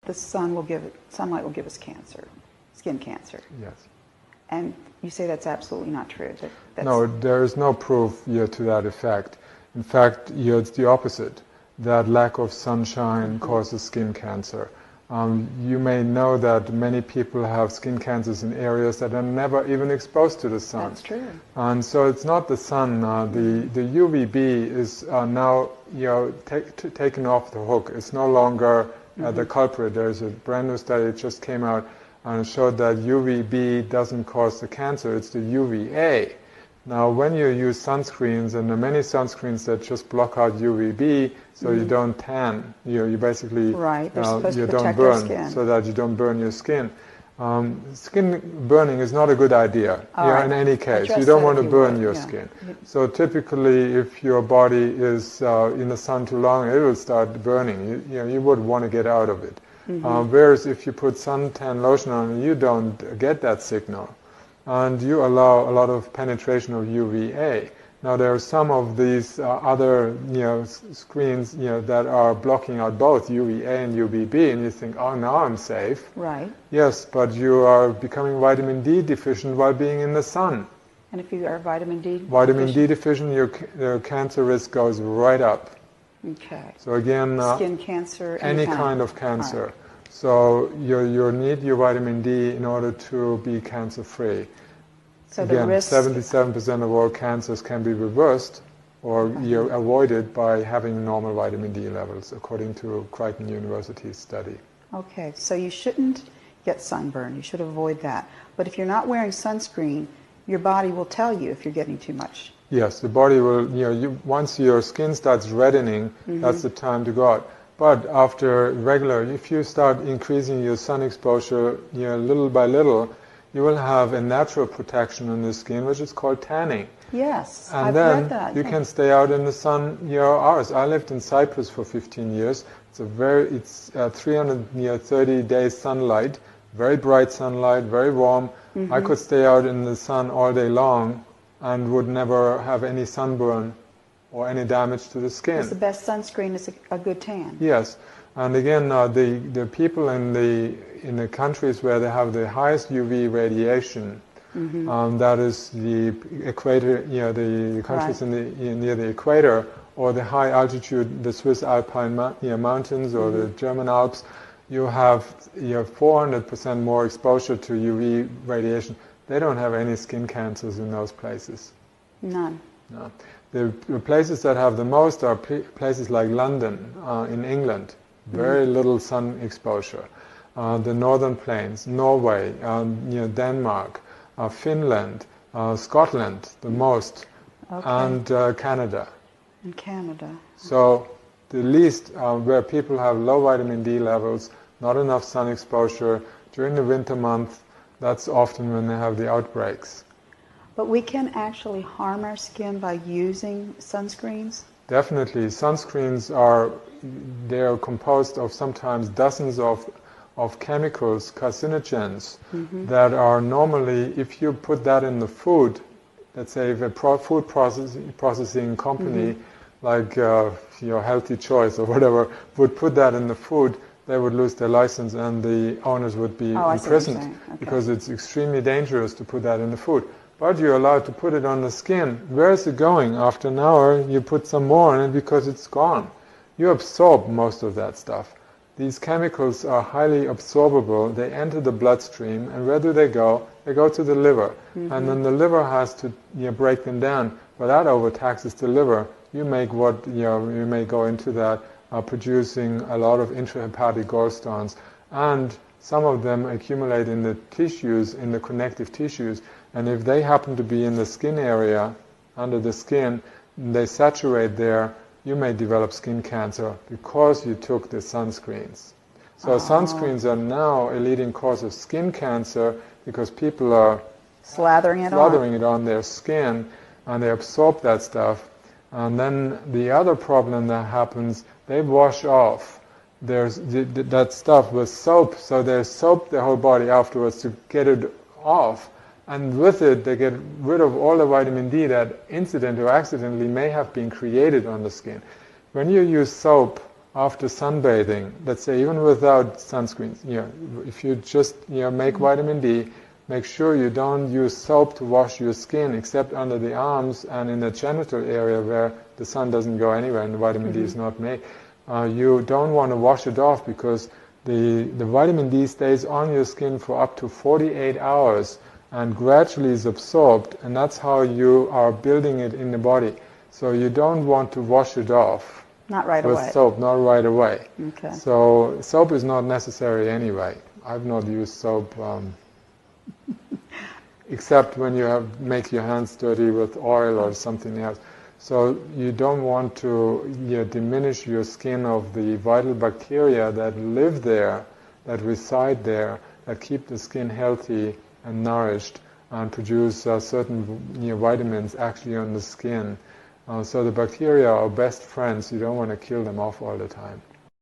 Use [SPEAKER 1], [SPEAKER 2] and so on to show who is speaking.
[SPEAKER 1] the sunlight will give us cancer, skin cancer.
[SPEAKER 2] Yes.
[SPEAKER 1] And you say that's absolutely not true.
[SPEAKER 2] No, there is no proof to that effect. In fact, it's the opposite. That lack of sunshine causes skin cancer. You may know that many people have skin cancers in areas that are never even exposed to the sun.
[SPEAKER 1] That's true.
[SPEAKER 2] And so it's not the sun. The UVB is now taken off the hook. It's no longer the culprit. There's a brand new study that just came out and it showed that UVB doesn't cause the cancer. It's the UVA. Now, when you use sunscreens, and there are many sunscreens that just block out UVB, so you don't tan. You basically you don't burn, so that you don't burn your skin. Skin burning is not a good idea. In any case, you don't want to burn your skin. So typically, if your body is in the sun too long, it will start burning. You would want to get out of it. Whereas if you put suntan lotion on, you don't get that signal. And you allow a lot of penetration of UVA. Now there are some of these other screens that are blocking out both UVA and UVB, and you think, oh, now I'm safe.
[SPEAKER 1] Right.
[SPEAKER 2] Yes, but you are becoming vitamin D deficient while being in the sun.
[SPEAKER 1] And if you are vitamin D
[SPEAKER 2] deficient, your cancer risk goes right up.
[SPEAKER 1] Okay.
[SPEAKER 2] So again,
[SPEAKER 1] skin cancer,
[SPEAKER 2] any kind of cancer. Right. So you need your vitamin D in order to be cancer-free.
[SPEAKER 1] So
[SPEAKER 2] again,
[SPEAKER 1] the risk
[SPEAKER 2] 77% of all cancers can be reversed or avoided by having normal vitamin D levels, according to Crichton University's study.
[SPEAKER 1] Okay, so you shouldn't get sunburn. You should avoid that. But if you're not wearing sunscreen, your body will tell you if you're getting too much.
[SPEAKER 2] Yes, the body will, once your skin starts reddening, that's the time to go out. But after if you start increasing your sun exposure, little by little, you will have a natural protection on the skin, which is called tanning.
[SPEAKER 1] Yes,
[SPEAKER 2] and
[SPEAKER 1] I've
[SPEAKER 2] then
[SPEAKER 1] read that.
[SPEAKER 2] You can stay out in the sun hours. I lived in Cyprus for 15 years. It's 330 days sunlight, very bright sunlight, very warm. I could stay out in the sun all day long and would never have any sunburn or any damage to the skin.
[SPEAKER 1] Because the best sunscreen is a good tan.
[SPEAKER 2] Yes, and again, the people in the countries where they have the highest UV radiation, that is the equator, the countries near the equator, or the high altitude, the Swiss Alpine mountains or the German Alps, you have 400% more exposure to UV radiation. They don't have any skin cancers in those places.
[SPEAKER 1] None.
[SPEAKER 2] No. The places that have the most are places like London in England, very little sun exposure. The northern plains, Norway, Denmark, Finland, Scotland, the most, and Canada.
[SPEAKER 1] In Canada.
[SPEAKER 2] So the least where people have low vitamin D levels, not enough sun exposure during the winter month, that's often when they have the outbreaks.
[SPEAKER 1] But we can actually harm our skin by using sunscreens?
[SPEAKER 2] Definitely. Sunscreens they're composed of sometimes dozens of chemicals, carcinogens, that are normally, if you put that in the food, let's say if a food processing company like your Healthy Choice or whatever would put that in the food, they would lose their license and the owners would be imprisoned because it's extremely dangerous to put that in the food. But you're allowed to put it on the skin. Where is it going? After an hour, you put some more on it because it's gone. You absorb most of that stuff. These chemicals are highly absorbable. They enter the bloodstream, and where do they go? They go to the liver. And then the liver has to break them down. But that overtaxes the liver. You may go into that producing a lot of intrahepatic gallstones. And some of them accumulate in the tissues, in the connective tissues. And if they happen to be in the skin area, under the skin, they saturate there, you may develop skin cancer because you took the sunscreens. So sunscreens are now a leading cause of skin cancer because people are slathering it on their skin and they absorb that stuff. And then the other problem that happens, they wash off that stuff with soap, so they soap their whole body afterwards to get it off. And with it, they get rid of all the vitamin D that incidentally or accidentally may have been created on the skin. When you use soap after sunbathing, let's say even without sunscreen, if you just make vitamin D, make sure you don't use soap to wash your skin except under the arms and in the genital area where the sun doesn't go anywhere and the vitamin D is not made. You don't want to wash it off because the vitamin D stays on your skin for up to 48 hours and gradually is absorbed, and that's how you are building it in the body. So you don't want to wash it off.
[SPEAKER 1] Not right
[SPEAKER 2] with
[SPEAKER 1] away.
[SPEAKER 2] soap, not right away.
[SPEAKER 1] Okay.
[SPEAKER 2] So soap is not necessary anyway. I've not used soap except when you make your hands dirty with oil or something else. So you don't want to diminish your skin of the vital bacteria that live there, that reside there, that keep the skin healthy and nourished and produce certain vitamins actually on the skin. So the bacteria are best friends. You don't want to kill them off all the time.